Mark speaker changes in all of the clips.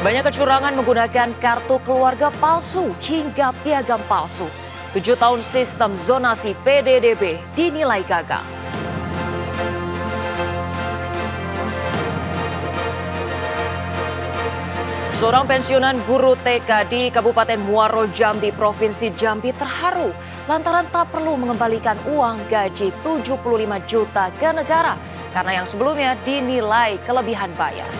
Speaker 1: Banyak kecurangan menggunakan kartu keluarga palsu hingga piagam palsu. 7 tahun sistem zonasi PDDB dinilai gagal. Seorang pensiunan guru TK di Kabupaten Muaro Jambi, Provinsi Jambi terharu lantaran tak perlu mengembalikan uang gaji 75 juta ke negara karena yang sebelumnya dinilai kelebihan bayar.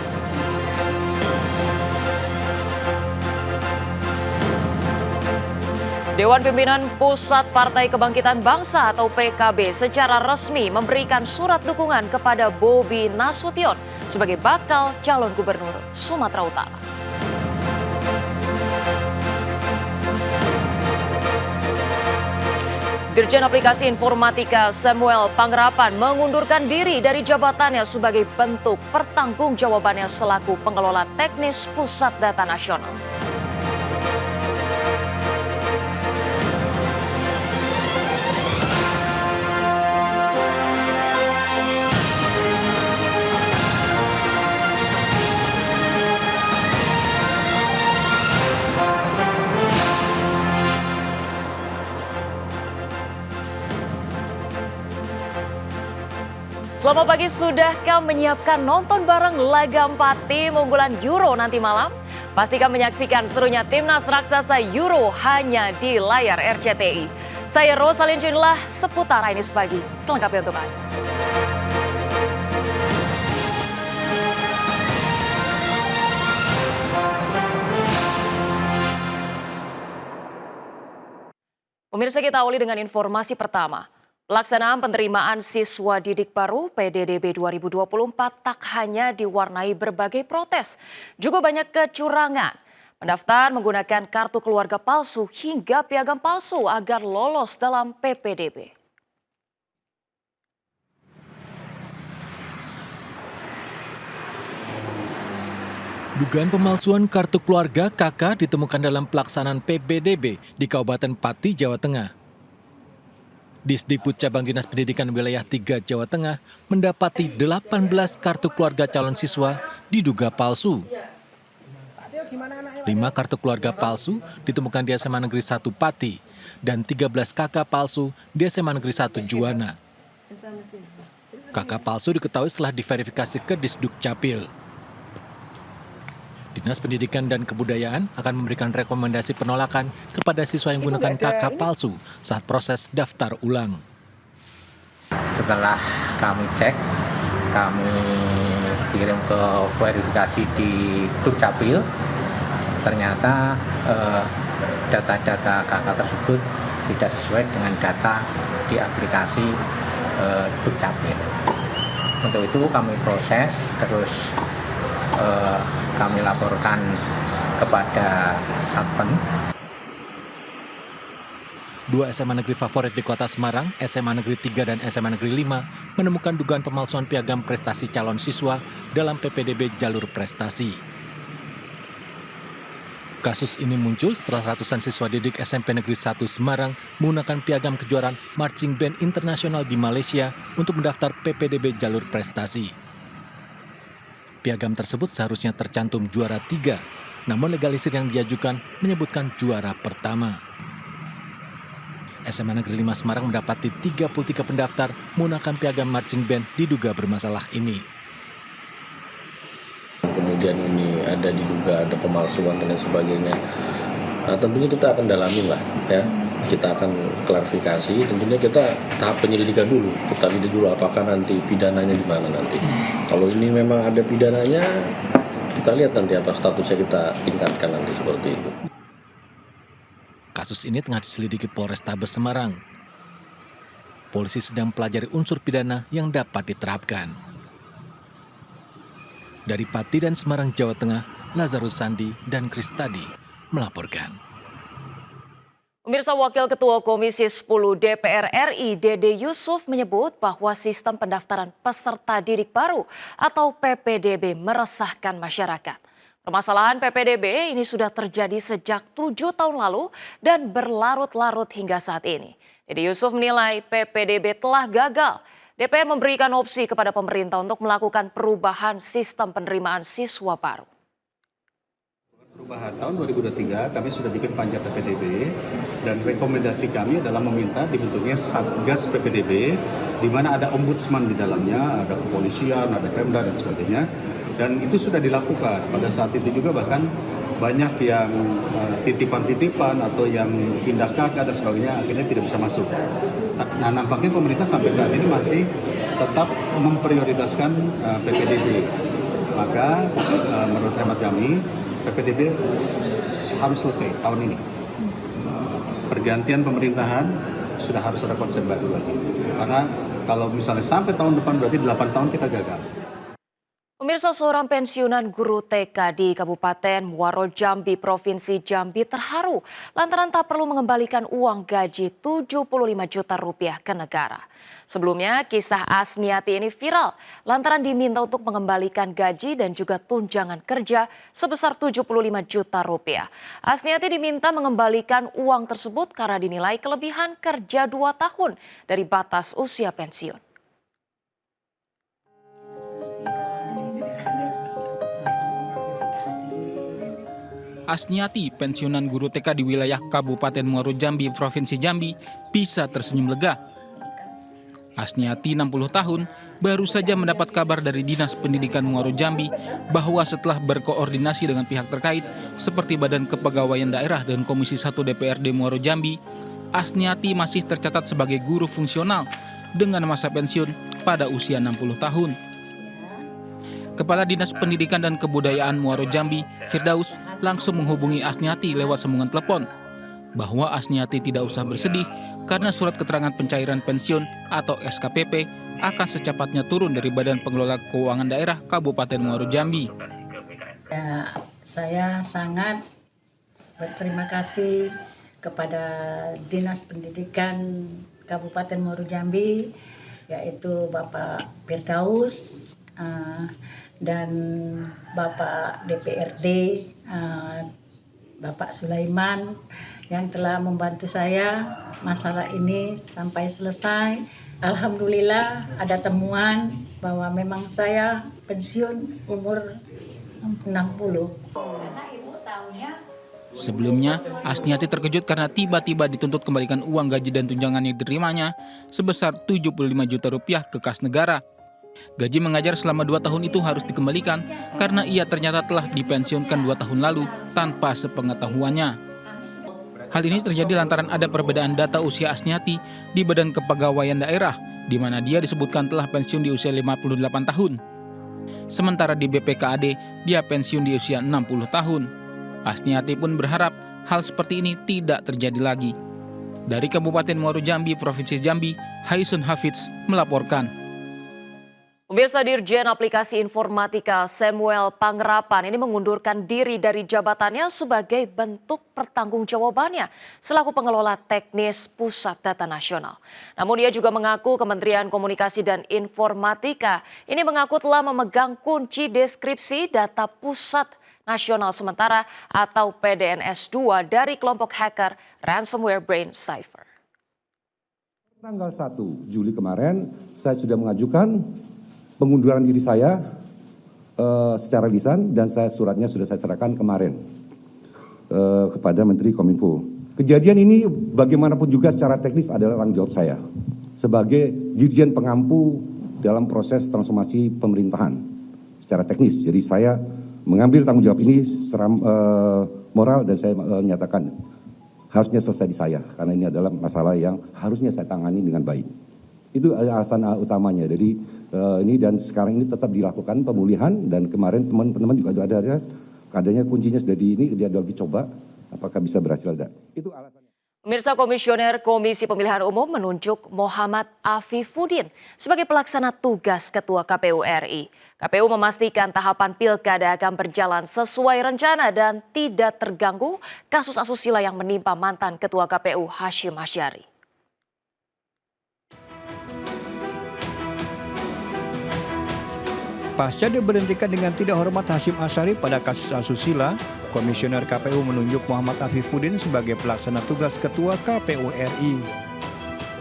Speaker 1: Dewan Pimpinan Pusat Partai Kebangkitan Bangsa atau PKB secara resmi memberikan surat dukungan kepada Bobi Nasution sebagai bakal calon gubernur Sumatera Utara. Dirjen Aplikasi Informatika Samuel Pangrapan mengundurkan diri dari jabatannya sebagai bentuk pertanggungjawabannya selaku pengelola teknis Pusat Data Nasional. Selamat pagi, sudahkah menyiapkan nonton bareng laga 4 tim unggulan Euro nanti malam? Pastikan menyaksikan serunya Timnas Raksasa Euro hanya di layar RCTI. Saya Rosalin Junlah, seputar ini pagi. Selengkapnya untuk Anda. Pemirsa, kita awali dengan informasi pertama. Pelaksanaan penerimaan siswa didik baru PDDB 2024 tak hanya diwarnai berbagai protes, juga banyak kecurangan. Pendaftar menggunakan kartu keluarga palsu hingga piagam palsu agar lolos dalam PPDB.
Speaker 2: Dugaan pemalsuan kartu keluarga KK ditemukan dalam pelaksanaan PPDB di Kabupaten Pati, Jawa Tengah. Disdikbud Cabang Dinas Pendidikan Wilayah 3 Jawa Tengah mendapati 18 kartu keluarga calon siswa diduga palsu. 5 kartu keluarga palsu ditemukan di SMA Negeri 1 Pati dan 13 KK palsu di SMA Negeri 1 Juwana. KK palsu diketahui setelah diverifikasi ke Disduk Capil. Dinas Pendidikan dan Kebudayaan akan memberikan rekomendasi penolakan kepada siswa yang menggunakan KK palsu saat proses daftar ulang.
Speaker 3: Setelah kami cek, kami kirim ke verifikasi di Dukcapil, ternyata data-data KK tersebut tidak sesuai dengan data di aplikasi Dukcapil. Untuk itu kami proses, terus kami laporkan kepada Satpen.
Speaker 2: 2 SMA negeri favorit di Kota Semarang, SMA Negeri 3 dan SMA Negeri 5, menemukan dugaan pemalsuan piagam prestasi calon siswa dalam PPDB jalur prestasi. Kasus ini muncul setelah ratusan siswa didik SMP Negeri 1 Semarang menggunakan piagam kejuaraan Marching Band Internasional di Malaysia untuk mendaftar PPDB jalur prestasi. Piagam tersebut seharusnya tercantum juara 3, namun legalisir yang diajukan menyebutkan juara pertama. SMA Negeri 5 Semarang mendapati 33 pendaftar menggunakan piagam marching band diduga bermasalah ini.
Speaker 4: Kemudian ini diduga ada pemalsuan dan lain sebagainya. Nah, tentunya kita akan dalami lah, ya. Kita akan klarifikasi, tentunya kita tahap penyelidikan dulu. Kita lihat dulu apakah nanti pidananya di mana nanti. Kalau ini memang ada pidananya, kita lihat nanti apa statusnya, kita tingkatkan nanti seperti itu.
Speaker 2: Kasus ini tengah diselidiki Polrestabes Semarang. Polisi sedang mempelajari unsur pidana yang dapat diterapkan. Dari Pati dan Semarang, Jawa Tengah, Lazarus Sandi dan Kristadi melaporkan.
Speaker 1: Pemirsa, Wakil Ketua Komisi 10 DPR RI Dede Yusuf menyebut bahwa sistem pendaftaran peserta didik baru atau PPDB meresahkan masyarakat. Permasalahan PPDB ini sudah terjadi sejak 7 tahun lalu dan berlarut-larut hingga saat ini. Dede Yusuf menilai PPDB telah gagal. DPR memberikan opsi kepada pemerintah untuk melakukan perubahan sistem penerimaan siswa baru.
Speaker 5: Perubahan tahun 2023 kami sudah bikin panja PPDB dan rekomendasi kami adalah meminta dibentuknya Satgas PPDB di mana ada ombudsman di dalamnya, ada kepolisian, ada Pemda dan sebagainya. Dan itu sudah dilakukan. Pada saat itu juga bahkan banyak yang titipan-titipan atau yang pindah kakak dan sebagainya akhirnya tidak bisa masuk. Nah, nampaknya pemerintah sampai saat ini masih tetap memprioritaskan PPDB. Maka menurut hemat kami PPDB harus selesai tahun ini. Pergantian pemerintahan sudah harus ada konsep baru lagi. Karena kalau misalnya sampai tahun depan berarti 8 tahun kita gagal.
Speaker 1: Pemirsa, seorang pensiunan guru TK di Kabupaten Muaro Jambi, Provinsi Jambi terharu lantaran tak perlu mengembalikan uang gaji 75 juta rupiah ke negara. Sebelumnya, kisah Asniati ini viral lantaran diminta untuk mengembalikan gaji dan juga tunjangan kerja sebesar 75 juta rupiah. Asniati diminta mengembalikan uang tersebut karena dinilai kelebihan kerja 2 tahun dari batas usia pensiun.
Speaker 6: Asniati, pensiunan guru TK di wilayah Kabupaten Muaro Jambi, Provinsi Jambi, bisa tersenyum lega. Asniati, 60 tahun, baru saja mendapat kabar dari Dinas Pendidikan Muaro Jambi bahwa setelah berkoordinasi dengan pihak terkait seperti Badan Kepegawaian Daerah dan Komisi 1 DPRD Muaro Jambi, Asniati masih tercatat sebagai guru fungsional dengan masa pensiun pada usia 60 tahun. Kepala Dinas Pendidikan dan Kebudayaan Muaro Jambi, Firdaus, langsung menghubungi Asniati lewat sambungan telepon bahwa Asniati tidak usah bersedih karena surat keterangan pencairan pensiun atau SKPP akan secepatnya turun dari Badan Pengelola Keuangan Daerah Kabupaten Muaro Jambi.
Speaker 7: Ya, saya sangat berterima kasih kepada Dinas Pendidikan Kabupaten Muaro Jambi, yaitu Bapak Firdaus dan Bapak DPRD, Bapak Sulaiman, yang telah membantu saya masalah ini sampai selesai. Alhamdulillah ada temuan bahwa memang saya pensiun umur 60.
Speaker 6: Sebelumnya, Asniati terkejut karena tiba-tiba dituntut kembalikan uang gaji dan tunjangan yang diterimanya sebesar 75 juta rupiah ke kas negara. Gaji mengajar selama 2 tahun itu harus dikembalikan karena ia ternyata telah dipensiunkan 2 tahun lalu tanpa sepengetahuannya. Hal ini terjadi lantaran ada perbedaan data usia Asniati di Badan Kepegawaian Daerah, di mana dia disebutkan telah pensiun di usia 58 tahun. Sementara di BPKAD, dia pensiun di usia 60 tahun. Asniati pun berharap hal seperti ini tidak terjadi lagi. Dari Kabupaten Muaro Jambi, Provinsi Jambi, Haisun Hafidz melaporkan.
Speaker 1: Pemirsa, Dirjen Aplikasi Informatika Samuel Pangrapan ini mengundurkan diri dari jabatannya sebagai bentuk pertanggungjawabannya selaku pengelola teknis Pusat Data Nasional. Namun dia juga mengaku Kementerian Komunikasi dan Informatika ini mengaku telah memegang kunci deskripsi data Pusat Nasional Sementara atau PDNS2 dari kelompok hacker ransomware Brain Cipher.
Speaker 8: Tanggal 1 Juli kemarin saya sudah mengajukan pengunduran diri saya secara lisan dan suratnya sudah saya serahkan kemarin kepada Menteri Kominfo. Kejadian ini bagaimanapun juga secara teknis adalah tanggung jawab saya sebagai Dirjen Pengampu dalam proses transformasi pemerintahan secara teknis. Jadi saya mengambil tanggung jawab ini secara moral dan saya menyatakan harusnya selesai di saya karena ini adalah masalah yang harusnya saya tangani dengan baik. Itu alasan utamanya. Jadi ini dan sekarang ini tetap dilakukan pemulihan dan kemarin teman-teman juga ada adanya kuncinya sudah dia dicoba apakah bisa berhasil ada. Itu alasannya.
Speaker 1: Pemirsa, Komisioner Komisi Pemilihan Umum menunjuk Muhammad Afifuddin sebagai pelaksana tugas Ketua KPU RI. KPU memastikan tahapan pilkada akan berjalan sesuai rencana dan tidak terganggu kasus asusila yang menimpa mantan Ketua KPU Hashim Asyari.
Speaker 9: Pasca diberhentikan dengan tidak hormat Hashim Asyari pada kasus asusila, Komisioner KPU menunjuk Muhammad Afifuddin sebagai pelaksana tugas Ketua KPU RI.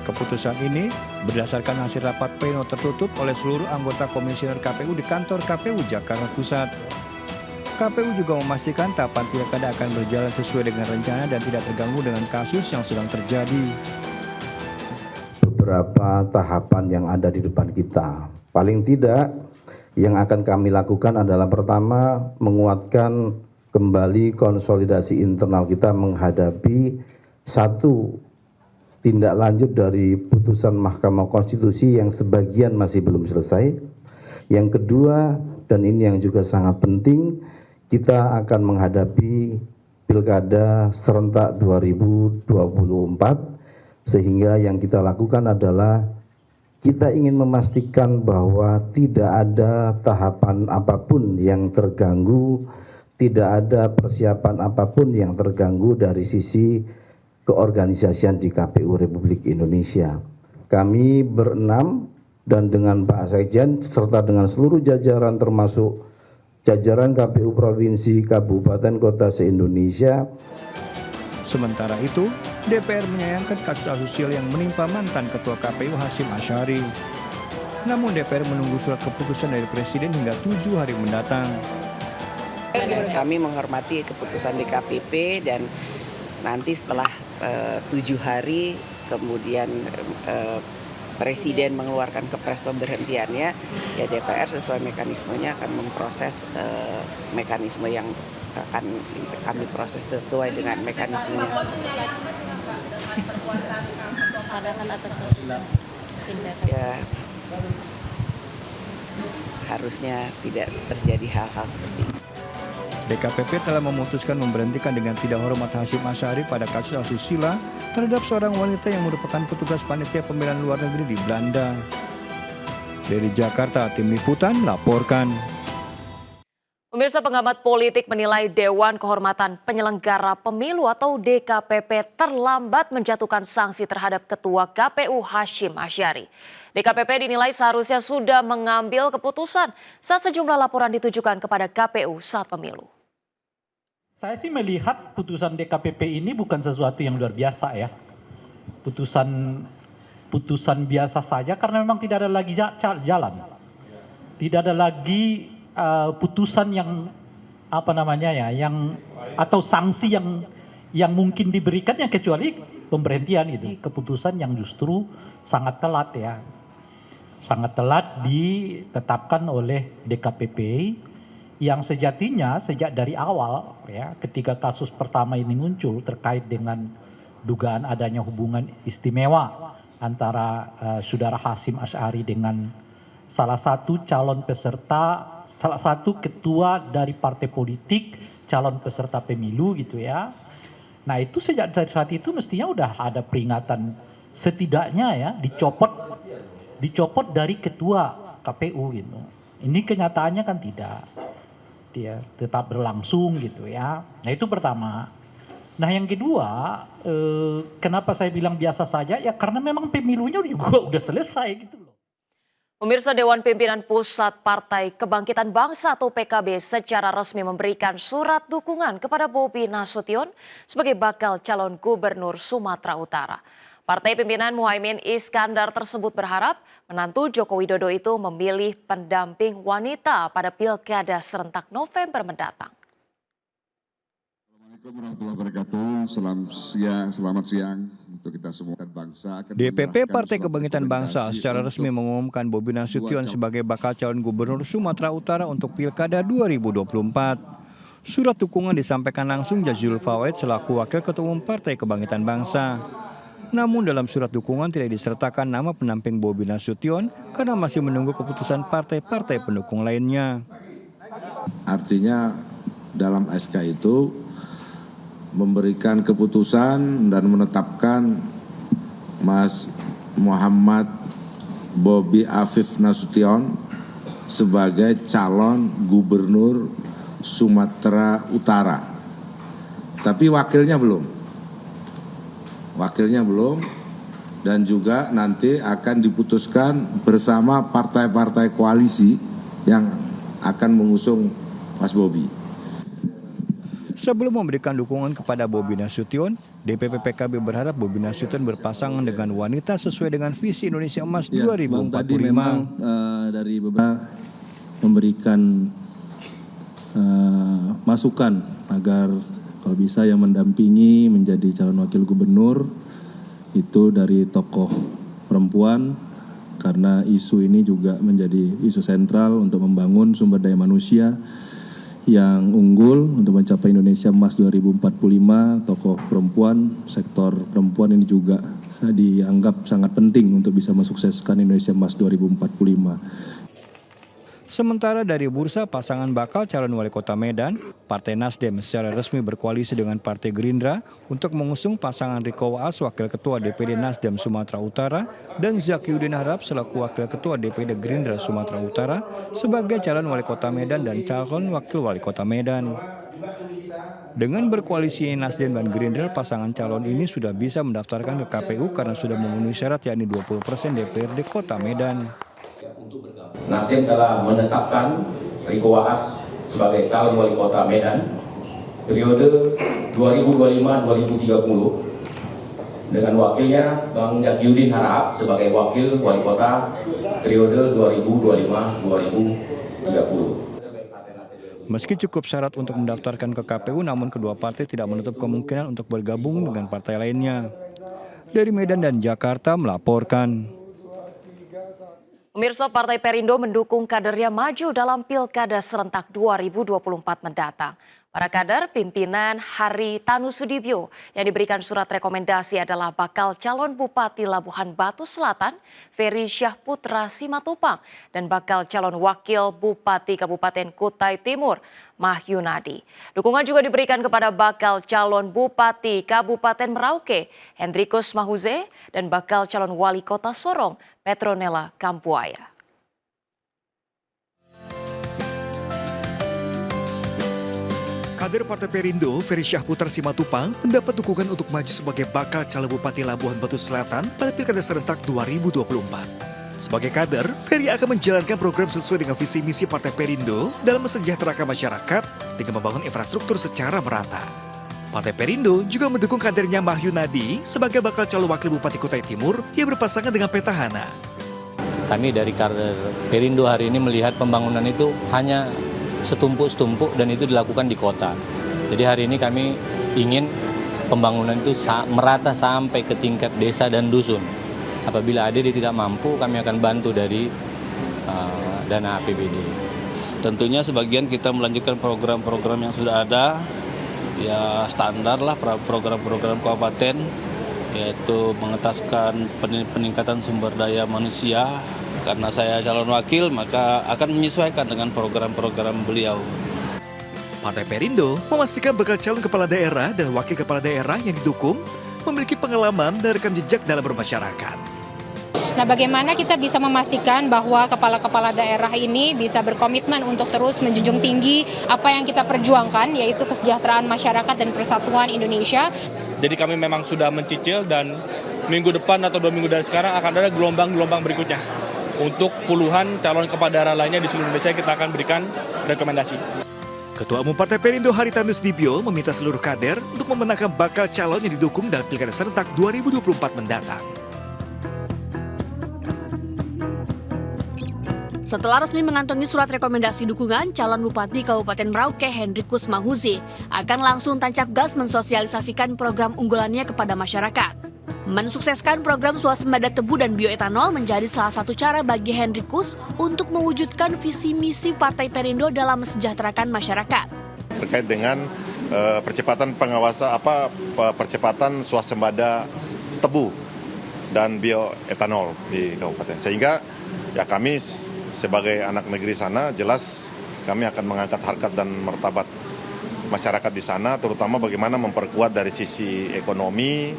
Speaker 9: Keputusan ini berdasarkan hasil rapat pleno tertutup oleh seluruh anggota Komisioner KPU di kantor KPU Jakarta Pusat. KPU juga memastikan tahapan pilkada akan berjalan sesuai dengan rencana dan tidak terganggu dengan kasus yang sedang terjadi.
Speaker 10: Beberapa tahapan yang ada di depan kita. Paling tidak yang akan kami lakukan adalah pertama menguatkan kembali konsolidasi internal kita menghadapi satu tindak lanjut dari putusan Mahkamah Konstitusi yang sebagian masih belum selesai. Yang kedua, dan ini yang juga sangat penting, kita akan menghadapi Pilkada serentak 2024, sehingga yang kita lakukan adalah kita ingin memastikan bahwa tidak ada tahapan apapun yang terganggu, tidak ada persiapan apapun yang terganggu dari sisi keorganisasian di KPU Republik Indonesia. Kami berenam dan dengan Pak Sekjen serta dengan seluruh jajaran termasuk jajaran KPU Provinsi, Kabupaten, Kota se-Indonesia.
Speaker 9: Sementara itu, DPR menyayangkan kasus asusila yang menimpa mantan Ketua KPU Hasyim Asyari. Namun DPR menunggu surat keputusan dari Presiden hingga 7 hari mendatang.
Speaker 11: Kami menghormati keputusan DKPP dan nanti setelah 7 hari kemudian Presiden mengeluarkan kepres pemberhentiannya, ya DPR sesuai mekanismenya akan memproses mekanisme yang akan kami proses sesuai dengan mekanismenya. Ya, harusnya tidak terjadi hal-hal seperti ini.
Speaker 9: DKPP telah memutuskan memberhentikan dengan tidak hormat Hasyim Asyari pada kasus asusila terhadap seorang wanita yang merupakan petugas panitia pemilihan luar negeri di Belanda. Dari Jakarta, Tim Liputan melaporkan.
Speaker 1: Pemirsa, pengamat politik menilai Dewan Kehormatan Penyelenggara Pemilu atau DKPP terlambat menjatuhkan sanksi terhadap Ketua KPU Hasyim Asyari. DKPP dinilai seharusnya sudah mengambil keputusan saat sejumlah laporan ditujukan kepada KPU saat pemilu.
Speaker 12: Saya sih melihat putusan DKPP ini bukan sesuatu yang luar biasa ya. Putusan biasa saja karena memang tidak ada lagi jalan. Tidak ada lagi putusan yang atau sanksi yang mungkin diberikan yang kecuali pemberhentian itu. Keputusan yang justru sangat telat ya. Sangat telat ditetapkan oleh DKPP yang sejatinya sejak dari awal ya, ketika kasus pertama ini muncul terkait dengan dugaan adanya hubungan istimewa antara saudara Hasyim Asyari dengan salah satu ketua dari partai politik, calon peserta pemilu gitu ya. Nah itu sejak saat itu mestinya udah ada peringatan setidaknya ya dicopot dari ketua KPU gitu. Ini kenyataannya kan tidak. Dia tetap berlangsung gitu ya. Nah itu pertama. Nah yang kedua, kenapa saya bilang biasa saja? Ya karena memang pemilunya juga udah selesai gitu loh.
Speaker 1: Pemirsa, Dewan Pimpinan Pusat Partai Kebangkitan Bangsa atau PKB secara resmi memberikan surat dukungan kepada Bobi Nasution sebagai bakal calon gubernur Sumatera Utara. Partai pimpinan Muhaimin Iskandar tersebut berharap menantu Joko Widodo itu memilih pendamping wanita pada Pilkada serentak November mendatang.
Speaker 13: Assalamualaikum warahmatullahi wabarakatuh. Selamat siang untuk kita semua bangsa.
Speaker 9: DPP Partai Kebangkitan Bangsa secara resmi mengumumkan Bobi Nasution sebagai bakal calon gubernur Sumatera Utara untuk Pilkada 2024. Surat dukungan disampaikan langsung Jazilul Fawait selaku Wakil Ketua Umum Partai Kebangkitan Bangsa. Namun dalam surat dukungan tidak disertakan nama pendamping Bobi Nasution karena masih menunggu keputusan partai-partai pendukung lainnya.
Speaker 13: Artinya dalam SK itu memberikan keputusan dan menetapkan Mas Muhammad Bobi Afif Nasution sebagai calon gubernur Sumatera Utara. Tapi wakilnya belum. Dan juga nanti akan diputuskan bersama partai-partai koalisi yang akan mengusung Mas Bobi.
Speaker 9: Sebelum memberikan dukungan kepada Bobi Nasution, DPP PKB berharap Bobi Nasution berpasangan dengan wanita sesuai dengan visi Indonesia Emas 2045.
Speaker 14: Tadi memang dari beberapa memberikan masukan agar kalau bisa yang mendampingi menjadi calon wakil gubernur itu dari tokoh perempuan, karena isu ini juga menjadi isu sentral untuk membangun sumber daya manusia yang unggul untuk mencapai Indonesia Emas 2045. Tokoh perempuan, sektor perempuan ini juga dianggap sangat penting untuk bisa mensukseskan Indonesia Emas 2045.
Speaker 9: Sementara dari bursa pasangan bakal calon wali kota Medan, Partai Nasdem secara resmi berkoalisi dengan Partai Gerindra untuk mengusung pasangan Riko Waas, Wakil Ketua DPD Nasdem Sumatera Utara, dan Zakiuddin Harap selaku Wakil Ketua DPD Gerindra Sumatera Utara sebagai calon wali kota Medan dan calon wakil wali kota Medan. Dengan berkoalisi Nasdem dan Gerindra, pasangan calon ini sudah bisa mendaftarkan ke KPU karena sudah memenuhi syarat yakni 20% DPRD Kota Medan.
Speaker 15: Nasdem telah menetapkan Riko Waas sebagai calon wali kota Medan periode 2025-2030 dengan wakilnya Bang Zakiuddin Harap sebagai wakil wali kota periode 2025-2030.
Speaker 9: Meski cukup syarat untuk mendaftarkan ke KPU, namun kedua partai tidak menutup kemungkinan untuk bergabung dengan partai lainnya. Dari Medan dan Jakarta melaporkan.
Speaker 1: Pemirsa, Partai Perindo mendukung kadernya maju dalam Pilkada serentak 2024 mendatang. Para kader pimpinan Hari Tanu Sudibyo yang diberikan surat rekomendasi adalah bakal calon Bupati Labuhan Batu Selatan, Ferry Syahputra Simatupang, dan bakal calon Wakil Bupati Kabupaten Kutai Timur, Mah Yunadi. Dukungan juga diberikan kepada bakal calon Bupati Kabupaten Merauke, Hendrikus Mahuze, dan bakal calon Wali Kota Sorong, Petronella Kampuaya.
Speaker 16: Kader Partai Perindo, Ferry Syahputra Simatupang, mendapat dukungan untuk maju sebagai bakal calon Bupati Labuhan Batu Selatan pada Pilkada serentak 2024. Sebagai kader, Ferry akan menjalankan program sesuai dengan visi misi Partai Perindo dalam mensejahterakan masyarakat dengan membangun infrastruktur secara merata. Partai Perindo juga mendukung kadernya Mah Yunadi sebagai bakal calon Wakil Bupati Kutai Timur yang berpasangan dengan petahana.
Speaker 17: Kami dari kader Perindo hari ini melihat pembangunan itu hanya setumpuk-setumpuk dan itu dilakukan di kota. Jadi hari ini kami ingin pembangunan itu merata sampai ke tingkat desa dan dusun. Apabila ada yang tidak mampu, kami akan bantu dari dana APBD.
Speaker 18: Tentunya sebagian kita melanjutkan program-program yang sudah ada, ya standar lah program-program kabupaten, yaitu mengetaskan peningkatan sumber daya manusia. Karena saya calon wakil, maka akan menyesuaikan dengan program-program beliau.
Speaker 16: Partai Perindo memastikan bakal calon kepala daerah dan wakil kepala daerah yang didukung memiliki pengalaman dan rekam jejak dalam bermasyarakat.
Speaker 19: Nah, bagaimana kita bisa memastikan bahwa kepala-kepala daerah ini bisa berkomitmen untuk terus menjunjung tinggi apa yang kita perjuangkan, yaitu kesejahteraan masyarakat dan persatuan Indonesia.
Speaker 20: Jadi kami memang sudah mencicil dan minggu depan atau 2 minggu dari sekarang akan ada gelombang-gelombang berikutnya. Untuk puluhan calon kepala daerah lainnya di seluruh Indonesia kita akan berikan rekomendasi.
Speaker 16: Ketua Umum Partai Perindo Hari Tanu Sudibyo meminta seluruh kader untuk memenangkan bakal calon yang didukung dalam Pilkada serentak 2024 mendatang.
Speaker 21: Setelah resmi mengantongi surat rekomendasi dukungan, calon Bupati Kabupaten Merauke Hendrikus Mahuze akan langsung tancap gas mensosialisasikan program unggulannya kepada masyarakat. Mensukseskan program swasembada tebu dan bioetanol menjadi salah satu cara bagi Hendrikus untuk mewujudkan visi misi Partai Perindo dalam mesejahterakan masyarakat.
Speaker 22: Terkait dengan percepatan swasembada tebu dan bioetanol di kabupaten, sehingga ya kami sebagai anak negeri sana jelas kami akan mengangkat harkat dan martabat masyarakat di sana, terutama bagaimana memperkuat dari sisi ekonomi.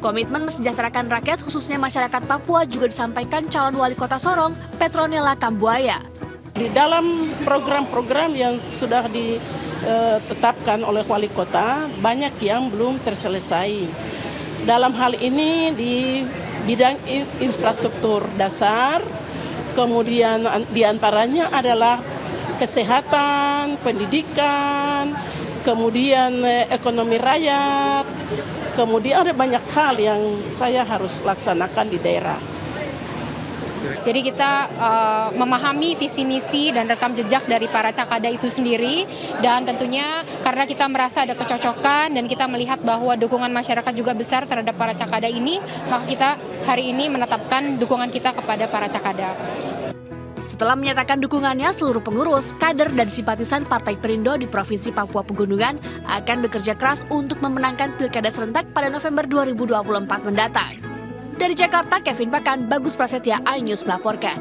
Speaker 21: Komitmen mesejahterakan rakyat khususnya masyarakat Papua juga disampaikan calon wali kota Sorong, Petronella Kampuaya.
Speaker 23: Di dalam program-program yang sudah ditetapkan oleh wali kota, banyak yang belum terselesai. Dalam hal ini di bidang infrastruktur dasar, kemudian diantaranya adalah kesehatan, pendidikan, kemudian ekonomi rakyat, kemudian ada banyak hal yang saya harus laksanakan di daerah.
Speaker 19: Jadi kita memahami visi misi dan rekam jejak dari para Cakada itu sendiri, dan tentunya karena kita merasa ada kecocokan dan kita melihat bahwa dukungan masyarakat juga besar terhadap para Cakada ini, maka kita hari ini menetapkan dukungan kita kepada para Cakada.
Speaker 21: Setelah menyatakan dukungannya, seluruh pengurus, kader, dan simpatisan Partai Perindo di Provinsi Papua Pegunungan akan bekerja keras untuk memenangkan Pilkada serentak pada November 2024 mendatang. Dari Jakarta, Kevin Pakan, Bagus Prasetya, iNews melaporkan.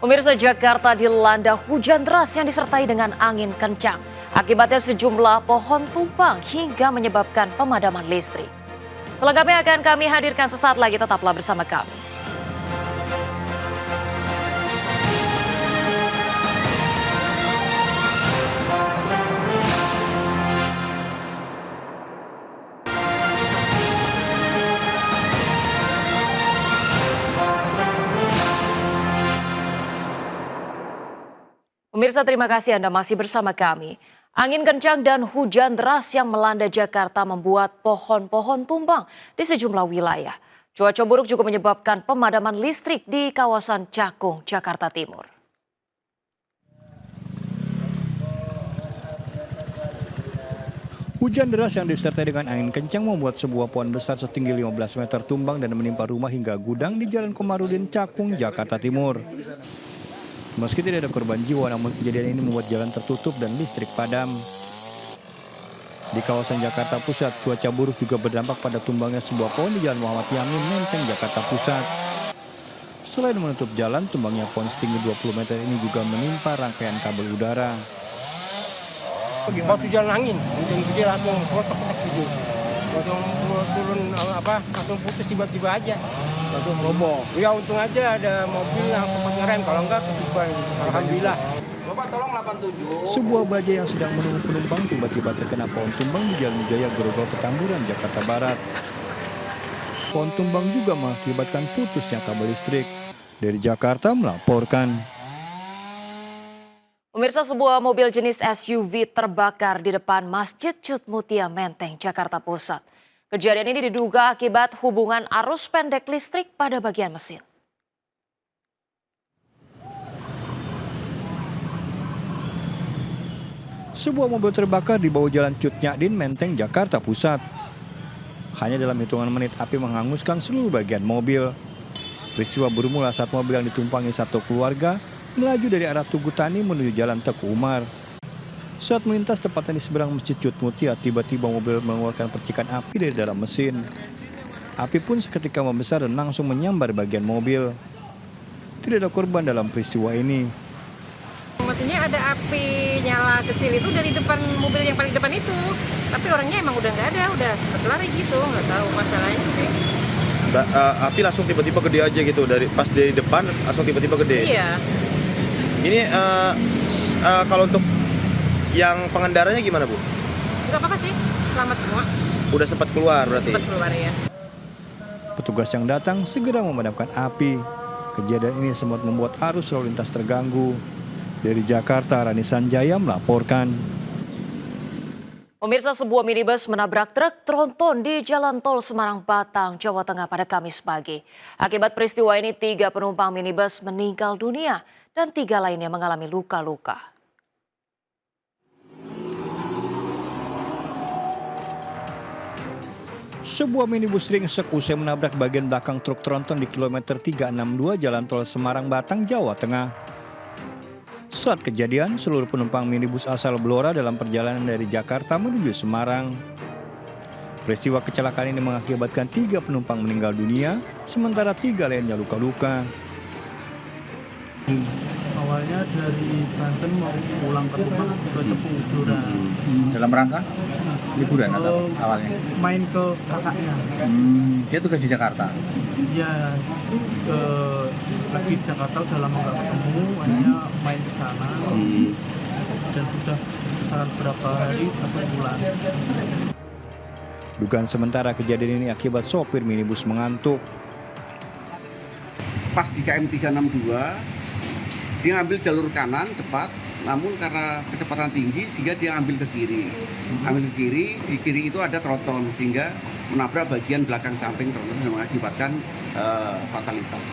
Speaker 1: Pemirsa, Jakarta dilanda hujan deras yang disertai dengan angin kencang. Akibatnya sejumlah pohon tumbang hingga menyebabkan pemadaman listrik. Selengkapnya akan kami hadirkan sesaat lagi, tetaplah bersama kami. Pemirsa, terima kasih Anda masih bersama kami. Angin kencang dan hujan deras yang melanda Jakarta membuat pohon-pohon tumbang di sejumlah wilayah. Cuaca buruk juga menyebabkan pemadaman listrik di kawasan Cakung, Jakarta Timur.
Speaker 9: Hujan deras yang disertai dengan angin kencang membuat sebuah pohon besar setinggi 15 meter tumbang dan menimpa rumah hingga gudang di Jalan Komarudin, Cakung, Jakarta Timur. Meski tidak ada korban jiwa, namun kejadian ini membuat jalan tertutup dan listrik padam. Di kawasan Jakarta Pusat, cuaca buruk juga berdampak pada tumbangnya sebuah pohon di Jalan Muhammad Yamin, Menteng, Jakarta Pusat. Selain menutup jalan, tumbangnya pohon setinggi 20 meter ini juga menimpa rangkaian kabel udara.
Speaker 2: Waktu jalan angin, hujan gede langsung kotak-kotak gitu. Langsung turun langsung putus tiba-tiba aja. Langsung roboh. Ya untung aja ada mobil yang sempat ngerem, kalau enggak ketiban. Alhamdulillah. Bapak tolong 87.
Speaker 9: Sebuah bajai yang sedang menunggu penumpang tiba-tiba terkena pohon tumbang di Jalan Jaya Grogol Petamburan, Jakarta Barat. Pohon tumbang juga mengakibatkan putusnya kabel listrik. Dari Jakarta melaporkan.
Speaker 1: Pemirsa, sebuah mobil jenis SUV terbakar di depan Masjid Cutmutia, Menteng, Jakarta Pusat. Kejadian ini diduga akibat hubungan arus pendek listrik pada bagian mesin.
Speaker 9: Sebuah mobil terbakar di bawah Jalan Cut Nyadin, Menteng, Jakarta Pusat. Hanya dalam hitungan menit api menghanguskan seluruh bagian mobil. Peristiwa bermula saat mobil yang ditumpangi satu keluarga melaju dari arah Tugu Tani menuju Jalan Teguh Umar. Saat melintas tepatnya di seberang Masjid Cutmutia, tiba-tiba mobil mengeluarkan percikan api dari dalam mesin. Api pun seketika membesar dan langsung menyambar bagian mobil. Tidak ada korban dalam peristiwa ini.
Speaker 3: Maksudnya ada api nyala kecil itu dari depan mobil yang paling depan itu. Tapi orangnya emang udah nggak ada, udah sempet lari gitu, nggak tahu masalahnya sih.
Speaker 4: Api langsung tiba-tiba gede aja gitu, pas dari depan langsung tiba-tiba gede.
Speaker 3: Iya.
Speaker 4: Ini kalau untuk yang pengendaranya gimana, Bu?
Speaker 3: Nggak apa-apa sih, selamat semua.
Speaker 4: Udah sempat keluar berarti?
Speaker 3: Sempat keluar ya.
Speaker 9: Petugas yang datang segera memadamkan api. Kejadian ini sempat membuat arus lalu lintas terganggu. Dari Jakarta, Rani Sanjaya melaporkan.
Speaker 1: Pemirsa, sebuah minibus menabrak truk tronton di Jalan Tol Semarang-Batang, Jawa Tengah pada Kamis pagi. Akibat peristiwa ini, 3 penumpang minibus meninggal dunia dan 3 lainnya mengalami luka-luka.
Speaker 9: Sebuah minibus ringsek usai menabrak bagian belakang truk tronton di kilometer 362 Jalan Tol Semarang-Batang, Jawa Tengah. Saat kejadian, seluruh penumpang minibus asal Blora dalam perjalanan dari Jakarta menuju Semarang. Peristiwa kecelakaan ini mengakibatkan 3 penumpang meninggal dunia, sementara 3 lainnya luka-luka.
Speaker 24: Awalnya dari Banten mau pulang ke rumah ke Cepu, Blora.
Speaker 25: Dalam rangka liburan atau awalnya?
Speaker 24: Main ke kakaknya.
Speaker 25: Dia tugas di Jakarta?
Speaker 24: Iya, lagi di Jakarta udah lama nggak ketemu, akhirnya main ke sana. Dan sudah kesana berapa hari langsung pulang.
Speaker 9: Dugaan sementara kejadian ini akibat sopir minibus mengantuk.
Speaker 26: Pas di KM 362, dia ngambil jalur kanan cepat, namun karena kecepatan tinggi sehingga dia ambil ke kiri. Ambil ke kiri, di kiri itu ada tronton sehingga menabrak bagian belakang samping truk yang mengakibatkan fatalitas.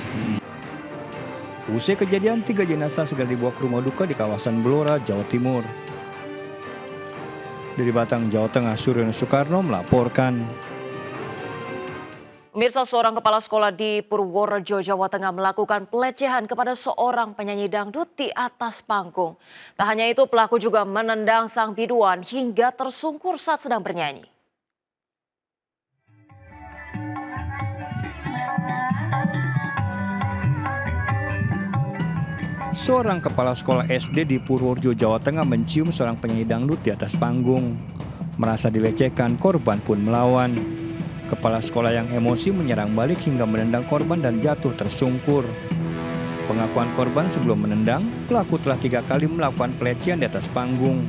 Speaker 9: Usai kejadian, 3 jenazah segera dibawa ke rumah duka di kawasan Blora, Jawa Timur. Dari Batang, Jawa Tengah, Suryono Soekarno melaporkan.
Speaker 1: Pemirsa, seorang kepala sekolah di Purworejo, Jawa Tengah melakukan pelecehan kepada seorang penyanyi dangdut di atas panggung. Tak hanya itu, pelaku juga menendang sang biduan hingga tersungkur saat sedang bernyanyi.
Speaker 9: Seorang kepala sekolah SD di Purworejo, Jawa Tengah mencium seorang penyanyi dangdut di atas panggung. Merasa dilecehkan, korban pun melawan. Kepala sekolah yang emosi menyerang balik hingga menendang korban dan jatuh tersungkur. Pengakuan korban sebelum menendang, pelaku telah 3 kali melakukan pelecehan di atas panggung.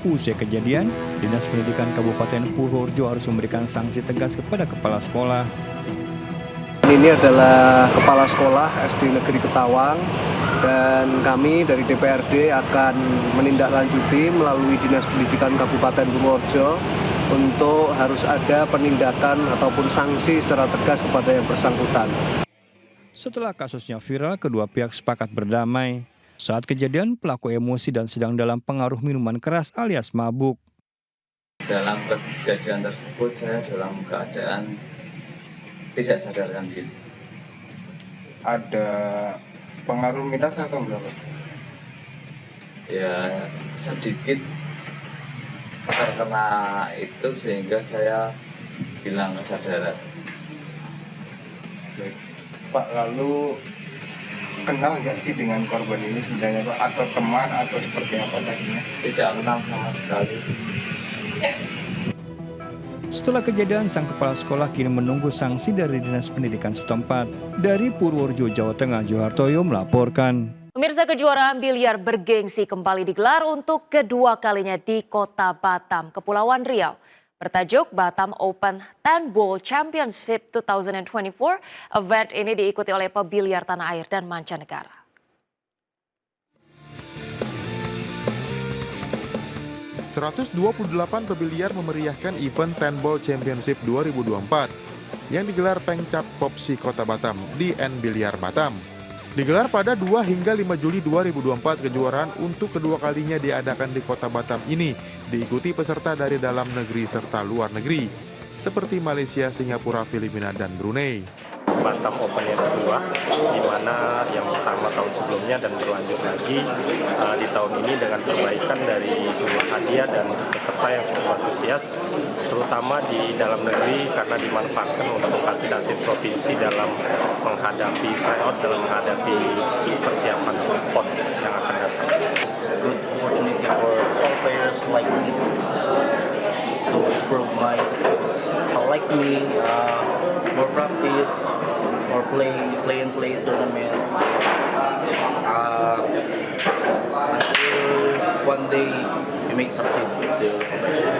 Speaker 9: Usai kejadian, Dinas Pendidikan Kabupaten Purworejo harus memberikan sanksi tegas kepada kepala sekolah.
Speaker 5: Ini adalah kepala sekolah SD Negeri Ketawang dan kami dari DPRD akan menindaklanjuti melalui Dinas Pendidikan Kabupaten Purworejo untuk harus ada penindakan ataupun sanksi secara tegas kepada yang bersangkutan.
Speaker 9: Setelah kasusnya viral, kedua pihak sepakat berdamai. Saat kejadian, pelaku emosi dan sedang dalam pengaruh minuman keras alias mabuk.
Speaker 6: Dalam kejadian tersebut saya dalam keadaan tidak sadarkan diri.
Speaker 7: Ada pengaruh miras atau enggak, Pak?
Speaker 6: Ya sedikit terkena itu sehingga saya hilang kesadaran.
Speaker 7: Pak, lalu kenal nggak sih dengan korban ini sebenarnya, Pak? Atau teman atau seperti apa tadinya?
Speaker 6: Tidak kenal sama sekali.
Speaker 9: Setelah kejadian, sang kepala sekolah kini menunggu sanksi dari Dinas Pendidikan setempat. Dari Purworejo, Jawa Tengah, Johartoyo melaporkan.
Speaker 1: Pemirsa, kejuaraan biliar bergengsi kembali digelar untuk kedua kalinya di Kota Batam, Kepulauan Riau. Bertajuk Batam Open 10 Ball Championship 2024, event ini diikuti oleh pebiliar tanah air dan mancanegara.
Speaker 8: ...128 pebiliar memeriahkan event 10 Ball Championship 2024 yang digelar Pengcap Popsi Kota Batam di N Biliar Batam. Digelar pada 2 hingga 5 Juli 2024, kejuaraan untuk kedua kalinya diadakan di Kota Batam ini diikuti peserta dari dalam negeri serta luar negeri, seperti Malaysia, Singapura, Filipina, dan Brunei.
Speaker 10: Batam Open yang kedua, di mana yang pertama tahun sebelumnya dan berlanjut lagi di tahun ini dengan perbaikan dari jumlah hadiah dan peserta yang cukup antusias, terutama di dalam negeri karena dimanfaatkan untuk atlet-atlet provinsi dalam menghadapi tryout, dalam menghadapi persiapan PON yang akan datang.
Speaker 11: Good opportunity for all players like me to improve my skills. Like me, more practice, or play tournament. Until one day we make succeed the competition.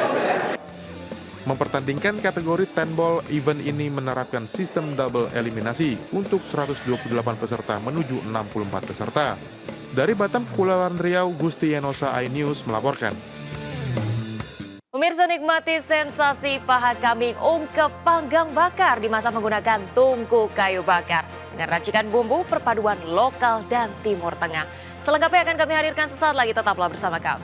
Speaker 8: Mempertandingkan kategori 10 ball, event ini menerapkan sistem double eliminasi untuk 128 peserta menuju 64 peserta. Dari Batam, Kepulauan Riau, Gusti Enosa, iNews melaporkan.
Speaker 1: Pemirsa, nikmati sensasi paha kambing ungkep panggang bakar dimasak menggunakan tungku kayu bakar dengan racikan bumbu perpaduan lokal dan Timur Tengah. Selengkapnya akan kami hadirkan sesaat lagi, tetaplah bersama kami.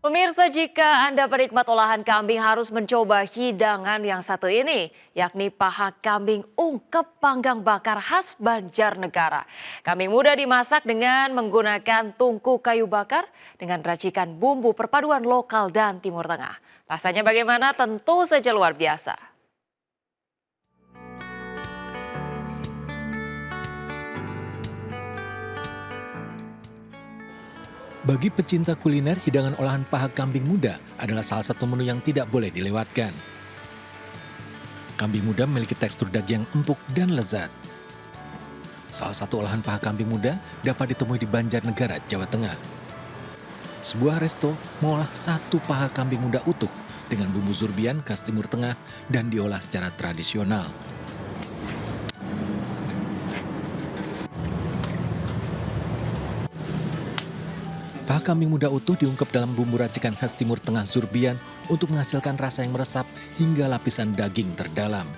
Speaker 1: Pemirsa, jika Anda penikmat olahan kambing harus mencoba hidangan yang satu ini, yakni paha kambing ungkep panggang bakar khas Banjarnegara. Kambing muda dimasak dengan menggunakan tungku kayu bakar dengan racikan bumbu perpaduan lokal dan Timur Tengah. Rasanya bagaimana? Tentu saja luar biasa.
Speaker 27: Bagi pecinta kuliner, hidangan olahan paha kambing muda adalah salah satu menu yang tidak boleh dilewatkan. Kambing muda memiliki tekstur daging yang empuk dan lezat. Salah satu olahan paha kambing muda dapat ditemui di Banjarnegara, Jawa Tengah. Sebuah resto mengolah satu paha kambing muda utuh dengan bumbu zurbian khas Timur Tengah dan diolah secara tradisional. Paha kambing muda utuh diungkep dalam bumbu racikan khas Timur Tengah zurbian untuk menghasilkan rasa yang meresap hingga lapisan daging terdalam.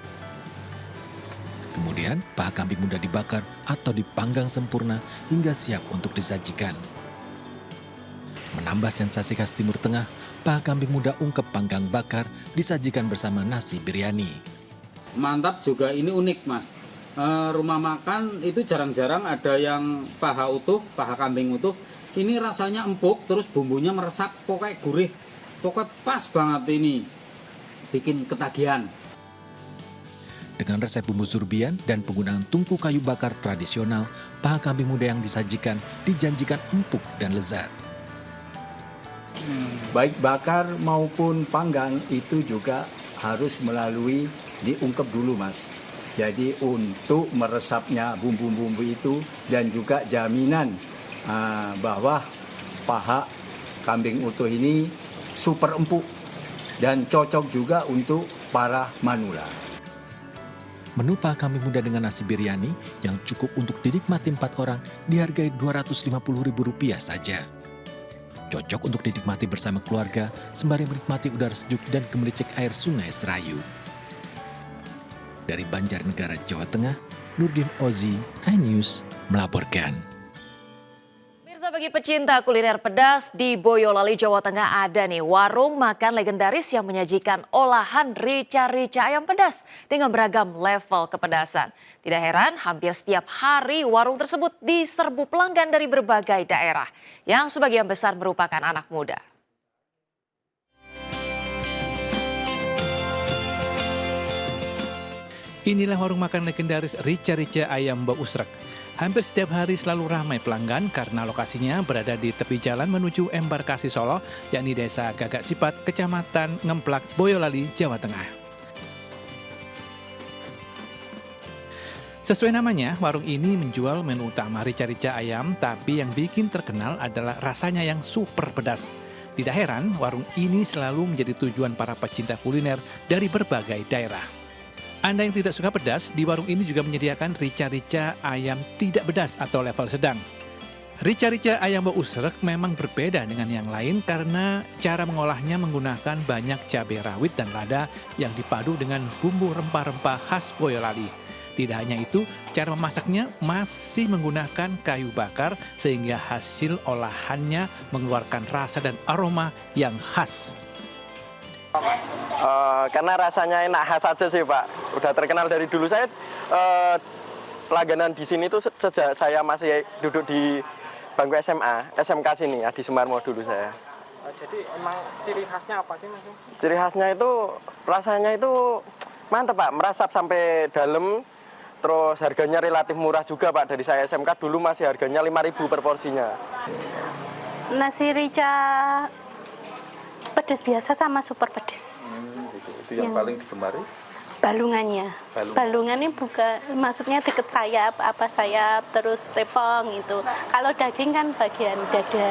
Speaker 27: Kemudian, paha kambing muda dibakar atau dipanggang sempurna hingga siap untuk disajikan. Menambah sensasi khas Timur Tengah, paha kambing muda ungkep panggang bakar disajikan bersama nasi biryani.
Speaker 26: Mantap juga, ini unik Mas. Rumah makan itu jarang-jarang ada yang paha utuh, paha kambing utuh. Ini rasanya empuk, terus bumbunya meresap, pokoknya gurih. Pokoknya pas banget ini, bikin ketagihan.
Speaker 27: Dengan resep bumbu zurbian dan penggunaan tungku kayu bakar tradisional, paha kambing muda yang disajikan dijanjikan empuk dan lezat.
Speaker 12: Baik bakar maupun panggang itu juga harus melalui diungkep dulu Mas. Jadi untuk meresapnya bumbu-bumbu itu dan juga jaminan bahwa paha kambing utuh ini super empuk dan cocok juga untuk para manula.
Speaker 27: Menu paha kambing muda dengan nasi biryani yang cukup untuk dinikmati 4 orang dihargai Rp250.000 saja. Cocok untuk dinikmati bersama keluarga sembari menikmati udara sejuk dan gemericik air Sungai Serayu. Dari Banjarnegara, Jawa Tengah, Nurdin Ozi, iNews melaporkan.
Speaker 1: Bagi pecinta kuliner pedas di Boyolali, Jawa Tengah ada nih warung makan legendaris yang menyajikan olahan rica-rica ayam pedas dengan beragam level kepedasan. Tidak heran hampir setiap hari warung tersebut diserbu pelanggan dari berbagai daerah yang sebagian besar merupakan anak muda.
Speaker 13: Inilah warung makan legendaris rica-rica ayam Mbak Usrek. Hampir setiap hari selalu ramai pelanggan karena lokasinya berada di tepi jalan menuju Embarkasi Solo, yakni Desa Gagak Sipat, Kecamatan Ngemplak, Boyolali, Jawa Tengah. Sesuai namanya, warung ini menjual menu utama rica-rica ayam, tapi yang bikin terkenal adalah rasanya yang super pedas. Tidak heran, warung ini selalu menjadi tujuan para pecinta kuliner dari berbagai daerah. Anda yang tidak suka pedas, di warung ini juga menyediakan rica-rica ayam tidak pedas atau level sedang. Rica-rica ayam Mbak Usrek memang berbeda dengan yang lain karena cara mengolahnya menggunakan banyak cabai rawit dan lada yang dipadu dengan bumbu rempah-rempah khas Boyolali. Tidak hanya itu, cara memasaknya masih menggunakan kayu bakar sehingga hasil olahannya mengeluarkan rasa dan aroma yang khas.
Speaker 14: Karena rasanya enak, khas aja sih Pak. Udah terkenal dari dulu. Saya langganan di sini tuh sejak saya masih duduk di bangku SMA, SMK sini ya, di Sumarmo dulu saya.
Speaker 15: Jadi emang ciri khasnya apa sih Mas?
Speaker 14: Ciri khasnya itu rasanya itu mantap Pak, merasap sampai dalam. Terus harganya relatif murah juga Pak. Dari saya SMK dulu masih harganya 5.000 per porsinya.
Speaker 17: Nasi rica pedas biasa sama super pedas.
Speaker 14: Itu yang paling digemari?
Speaker 17: Balungannya. Balungannya bukan, maksudnya deket sayap, apa sayap, terus tepung itu. Kalau daging kan bagian dada.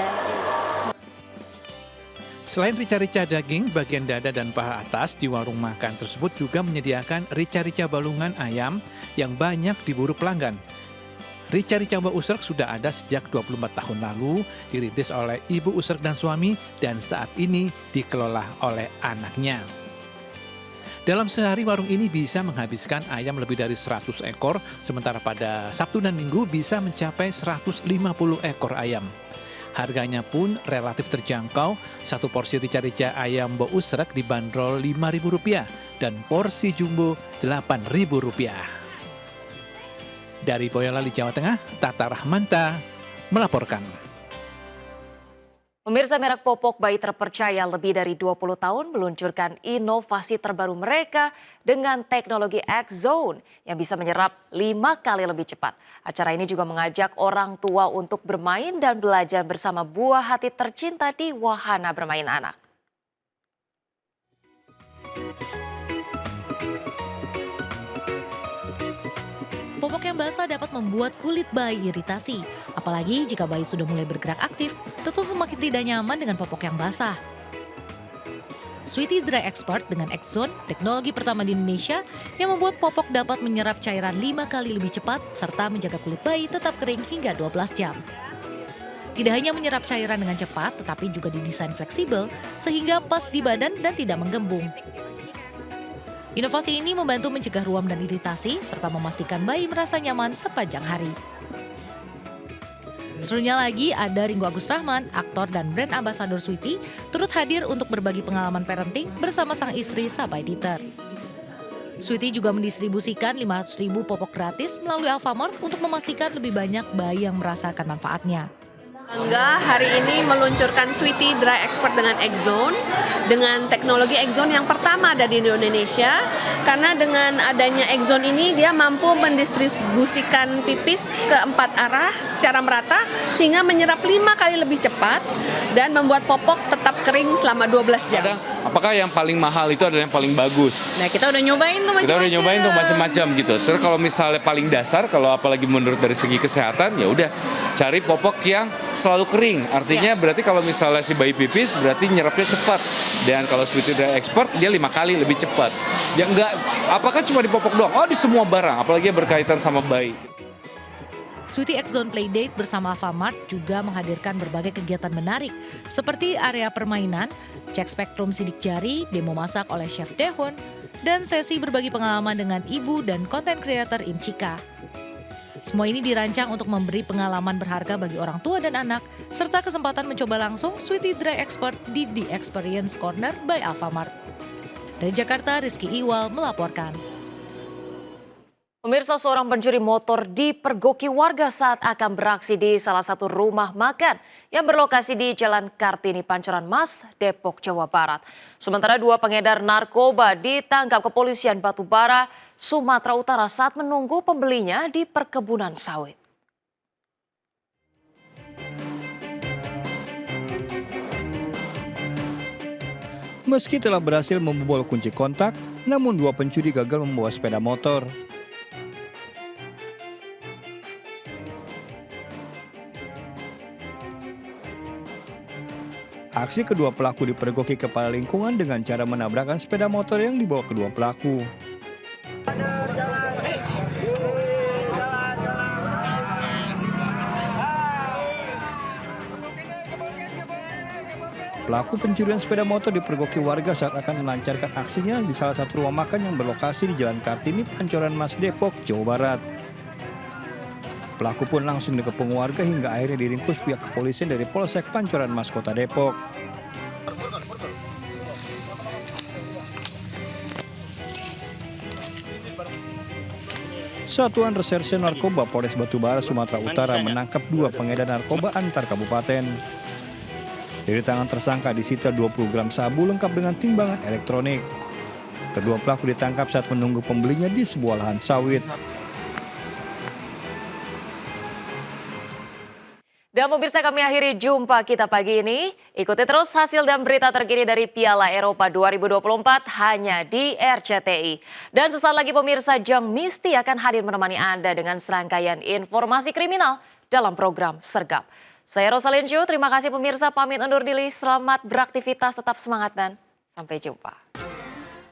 Speaker 13: Selain rica-rica daging, bagian dada dan paha atas di warung makan tersebut juga menyediakan rica-rica balungan ayam yang banyak diburu pelanggan. Rica-rica Mbak Usrek sudah ada sejak 24 tahun lalu, dirintis oleh Ibu Usrek dan suami, dan saat ini dikelola oleh anaknya. Dalam sehari warung ini bisa menghabiskan ayam lebih dari 100 ekor, sementara pada Sabtu dan Minggu bisa mencapai 150 ekor ayam. Harganya pun relatif terjangkau, satu porsi rica-rica ayam Mbak Usrek dibanderol Rp5.000 dan porsi jumbo Rp8.000. Dari Boyolali, Jawa Tengah, Tata Rahmanta melaporkan.
Speaker 1: Pemirsa, merek popok bayi terpercaya lebih dari 20 tahun meluncurkan inovasi terbaru mereka dengan teknologi X-Zone yang bisa menyerap 5 kali lebih cepat. Acara ini juga mengajak orang tua untuk bermain dan belajar bersama buah hati tercinta di wahana bermain anak.
Speaker 18: Popok yang
Speaker 16: yang basah dapat membuat kulit bayi iritasi. Apalagi jika bayi sudah mulai bergerak aktif, tentu semakin tidak nyaman dengan popok yang basah. Sweety Dry Expert dengan X-Zone, teknologi pertama di Indonesia yang membuat popok dapat menyerap cairan 5 kali lebih cepat serta menjaga kulit bayi tetap kering hingga 12 jam. Tidak hanya menyerap cairan dengan cepat, tetapi juga didesain fleksibel sehingga pas di badan dan tidak menggembung. Inovasi ini membantu mencegah ruam dan iritasi serta memastikan bayi merasa nyaman sepanjang hari. Serunya lagi, ada Ringo Agus Rahman, aktor dan brand ambassador Sweety, turut hadir untuk berbagi pengalaman parenting bersama sang istri Sabai Dieter. Sweety juga mendistribusikan 500.000 popok gratis melalui Alfamart untuk memastikan lebih banyak bayi yang merasakan manfaatnya.
Speaker 18: Bangga hari ini meluncurkan Sweety Dry Expert dengan X-Zone, dengan teknologi X-Zone yang pertama ada di Indonesia, karena dengan adanya X-Zone ini dia mampu mendistribusikan pipis ke 4 arah secara merata sehingga menyerap 5 kali lebih cepat dan membuat popok tetap kering selama 12 jam.
Speaker 19: Apakah yang paling mahal itu adalah yang paling bagus?
Speaker 18: Nah, kita udah nyobain tuh
Speaker 19: macam-macam gitu. Terus kalau misalnya paling dasar, kalau apalagi menurut dari segi kesehatan, ya udah cari popok yang selalu kering. Artinya berarti kalau misalnya si bayi pipis berarti nyerapnya cepat. Dan kalau Sweety Dry Expert dia 5 kali lebih cepat. Ya enggak, apakah cuma di popok doang? Oh, di semua barang, apalagi yang berkaitan sama bayi.
Speaker 16: Sweety X-Zone Playdate bersama Alfamart juga menghadirkan berbagai kegiatan menarik seperti area permainan, cek spektrum sidik jari, demo masak oleh Chef Dehun, dan sesi berbagi pengalaman dengan ibu dan konten kreator Imchika. Semua ini dirancang untuk memberi pengalaman berharga bagi orang tua dan anak, serta kesempatan mencoba langsung Sweety Dry Expert di The Experience Corner by Alfamart. Dari Jakarta, Rizky Iwal melaporkan.
Speaker 1: Pemirsa, seorang pencuri motor dipergoki warga saat akan beraksi di salah satu rumah makan yang berlokasi di Jalan Kartini, Pancoran Mas, Depok, Jawa Barat. Sementara 2 pengedar narkoba ditangkap kepolisian Batubara, Sumatera Utara saat menunggu pembelinya di perkebunan sawit.
Speaker 9: Meski telah berhasil membobol kunci kontak, namun 2 pencuri gagal membawa sepeda motor. Aksi kedua pelaku dipergoki kepala lingkungan dengan cara menabrakkan sepeda motor yang dibawa kedua pelaku. Pelaku pencurian sepeda motor dipergoki warga saat akan melancarkan aksinya di salah satu rumah makan yang berlokasi di Jalan Kartini, Pancoran Mas, Depok, Jawa Barat. Pelaku pun langsung dikepung warga hingga akhirnya diringkus pihak kepolisian dari Polsek Pancoran Mas, Kota Depok. Satuan Reserse Narkoba Polres Batubara, Sumatera Utara menangkap 2 pengedar narkoba antar kabupaten. Dari tangan tersangka disita 20 gram sabu lengkap dengan timbangan elektronik. Kedua pelaku ditangkap saat menunggu pembelinya di sebuah lahan sawit.
Speaker 1: Dan pemirsa, kami akhiri jumpa kita pagi ini. Ikuti terus hasil dan berita terkini dari Piala Eropa 2024 hanya di RCTI. Dan sesaat lagi pemirsa, Jang Misti akan hadir menemani Anda dengan serangkaian informasi kriminal dalam program Sergap. Saya Rosalyn Chiu, terima kasih pemirsa, pamit undur diri. Selamat beraktivitas, tetap semangat dan sampai jumpa.